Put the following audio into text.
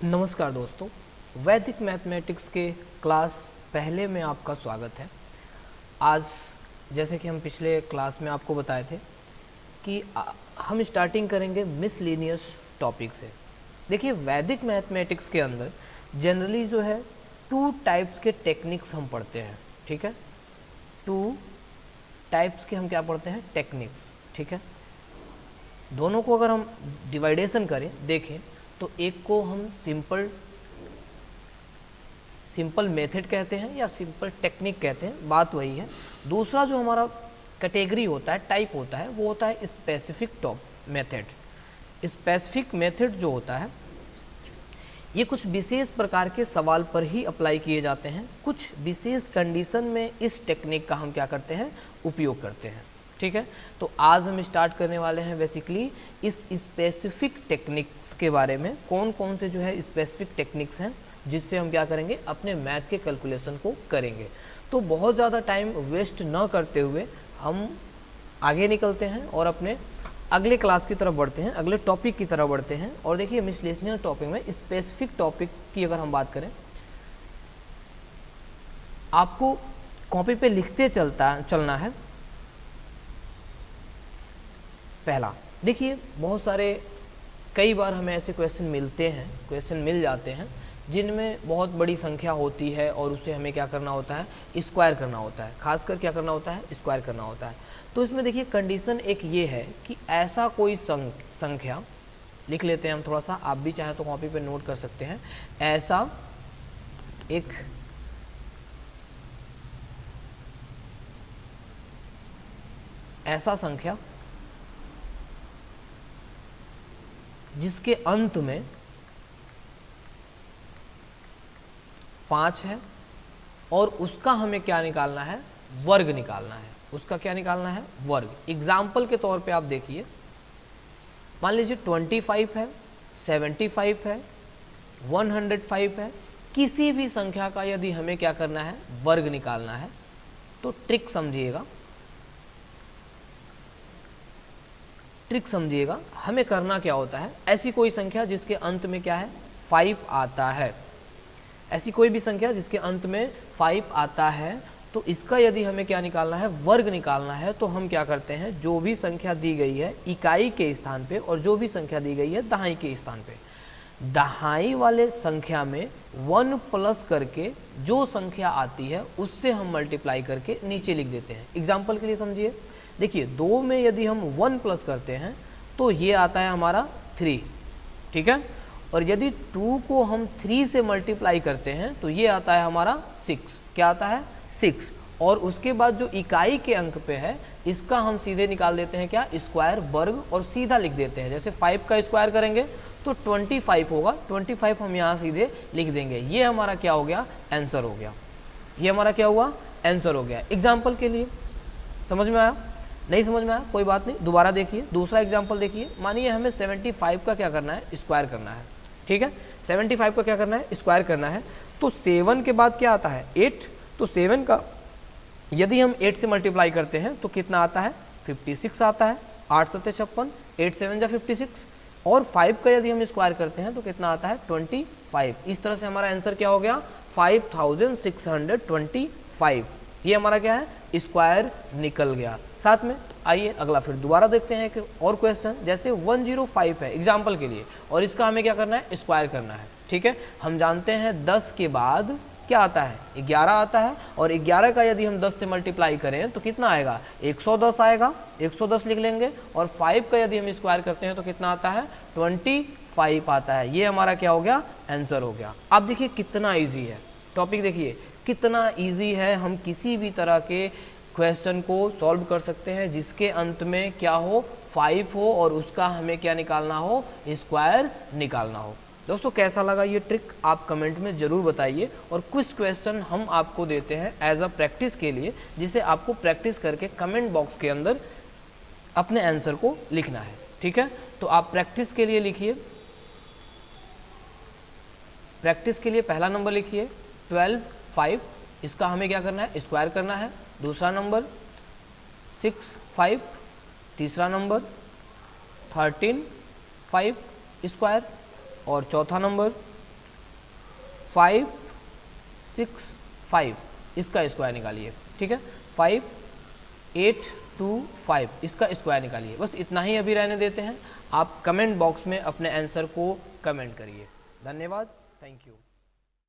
नमस्कार दोस्तों, वैदिक मैथमेटिक्स के क्लास पहले में आपका स्वागत है। आज जैसे कि हम पिछले क्लास में आपको बताए थे कि हम स्टार्टिंग करेंगे मिसलेनियस टॉपिक से। देखिए, वैदिक मैथमेटिक्स के अंदर जनरली जो है 2 टाइप्स के टेक्निक्स हम पढ़ते हैं, ठीक है। 2 टाइप्स के हम क्या पढ़ते हैं? टेक्निक्स, ठीक है। दोनों को अगर हम डिवाइडेशन करें, देखें तो एक को हम सिंपल मेथड कहते हैं या सिंपल टेक्निक कहते हैं, बात वही है। दूसरा जो हमारा कैटेगरी होता है, टाइप होता है, वो होता है स्पेसिफिक मेथड। स्पेसिफिक मेथड जो होता है ये कुछ विशेष प्रकार के सवाल पर ही अप्लाई किए जाते हैं। कुछ विशेष कंडीशन में इस टेक्निक का हम क्या करते हैं? उपयोग करते हैं, ठीक है। तो आज हम स्टार्ट करने वाले हैं बेसिकली इस स्पेसिफिक टेक्निक्स के बारे में। कौन कौन से जो है स्पेसिफिक टेक्निक्स हैं जिससे हम क्या करेंगे? अपने मैथ के कैलकुलेशन को करेंगे। तो बहुत ज़्यादा टाइम वेस्ट न करते हुए हम आगे निकलते हैं और अपने अगले क्लास की तरफ बढ़ते हैं, अगले टॉपिक की तरफ बढ़ते हैं। और देखिए, मिसलेनियस टॉपिक में स्पेसिफिक टॉपिक की अगर हम बात करें, आपको कॉपी पे लिखते चलना है। पहला, देखिए, बहुत सारे कई बार हमें ऐसे क्वेश्चन मिल जाते हैं जिनमें बहुत बड़ी संख्या होती है और उसे हमें क्या करना होता है? स्क्वायर करना होता है। खासकर क्या करना होता है? स्क्वायर करना होता है। तो इसमें देखिए, कंडीशन एक ये है कि ऐसा कोई संख्या, लिख लेते हैं हम थोड़ा सा, आप भी चाहें तो कॉपी पे नोट कर सकते हैं। ऐसा संख्या जिसके अंत में 5 है और उसका हमें क्या निकालना है? वर्ग निकालना है। उसका क्या निकालना है? वर्ग। एग्जाम्पल के तौर पे आप देखिए, मान लीजिए 25 है, 75 है, 105 है। किसी भी संख्या का यदि हमें क्या करना है? वर्ग निकालना है, तो ट्रिक समझिएगा। हमें करना क्या होता है? ऐसी कोई संख्या जिसके अंत में क्या है? 5 आता है। ऐसी कोई भी संख्या जिसके अंत में 5 आता है, तो इसका यदि हमें क्या निकालना है? वर्ग निकालना है। तो हम क्या करते हैं? जो भी संख्या दी गई है इकाई के स्थान पे और जो भी संख्या दी गई है दहाई के स्थान पे, दहाई वाले संख्या में 1 प्लस करके जो संख्या आती है उससे हम मल्टीप्लाई करके नीचे लिख देते हैं। एग्जाम्पल के लिए समझिए, देखिए, 2 में यदि हम 1 प्लस करते हैं तो ये आता है हमारा 3, ठीक है। और यदि 2 को हम 3 से मल्टीप्लाई करते हैं तो ये आता है हमारा 6। क्या आता है? 6। और उसके बाद जो इकाई के अंक पे है इसका हम सीधे निकाल देते हैं क्या? स्क्वायर, वर्ग, और सीधा लिख देते हैं। जैसे 5 का स्क्वायर करेंगे तो 25 होगा, 25 हम यहाँ सीधे लिख देंगे। ये हमारा क्या हो गया? आंसर हो गया। ये हमारा क्या हुआ? आंसर हो गया। एग्जाम्पल के लिए समझ में आया? नहीं समझ में आया? कोई बात नहीं, दोबारा देखिए, दूसरा एग्जाम्पल देखिए। मानिए हमें 75 का क्या करना है? स्क्वायर करना है, ठीक है। 75 का क्या करना है? स्क्वायर करना है। तो 7 के बाद क्या आता है? 8। तो 7 का यदि हम 8 से मल्टीप्लाई करते हैं तो कितना आता है? 56 आता है। 8 7 56, 8 7 जा 56। और 5 का यदि हम स्क्वायर करते हैं तो कितना आता है? 25। इस तरह से हमारा आंसर क्या हो गया? 5625। ये हमारा क्या है? स्क्वायर निकल गया। साथ में आइए अगला फिर दोबारा देखते हैं कि और क्वेश्चन। जैसे 105 है एग्जाम्पल के लिए, और इसका हमें क्या करना है? स्क्वायर करना है, ठीक है। हम जानते हैं 10 के बाद क्या आता है? 11 आता है। और 11 का यदि हम 10 से मल्टीप्लाई करें तो कितना आएगा? 110 आएगा। 110 लिख लेंगे। और 5 का यदि हम स्क्वायर करते हैं तो कितना आता है? 25 आता है। ये हमारा क्या हो गया? आंसर हो गया। अब देखिए कितना ईजी है टॉपिक, देखिए कितना ईजी है। हम किसी भी तरह के क्वेश्चन को सॉल्व कर सकते हैं जिसके अंत में क्या हो? 5 हो और उसका हमें क्या निकालना हो? स्क्वायर निकालना हो। दोस्तों, कैसा लगा ये ट्रिक? आप कमेंट में ज़रूर बताइए। और कुछ क्वेश्चन हम आपको देते हैं एज अ प्रैक्टिस के लिए, जिसे आपको प्रैक्टिस करके कमेंट बॉक्स के अंदर अपने आंसर को लिखना है, ठीक है। तो आप प्रैक्टिस के लिए लिखिए, प्रैक्टिस के लिए पहला नंबर लिखिए 12 5। इसका हमें क्या करना है? स्क्वायर करना है। दूसरा नंबर 6 5। तीसरा नंबर 13 5 स्क्वायर। और चौथा नंबर 5 6 5 इसका स्क्वायर निकालिए, ठीक है। 5 8 2 5 इसका स्क्वायर निकालिए। बस इतना ही अभी रहने देते हैं। आप कमेंट बॉक्स में अपने आंसर को कमेंट करिए। धन्यवाद, थैंक यू।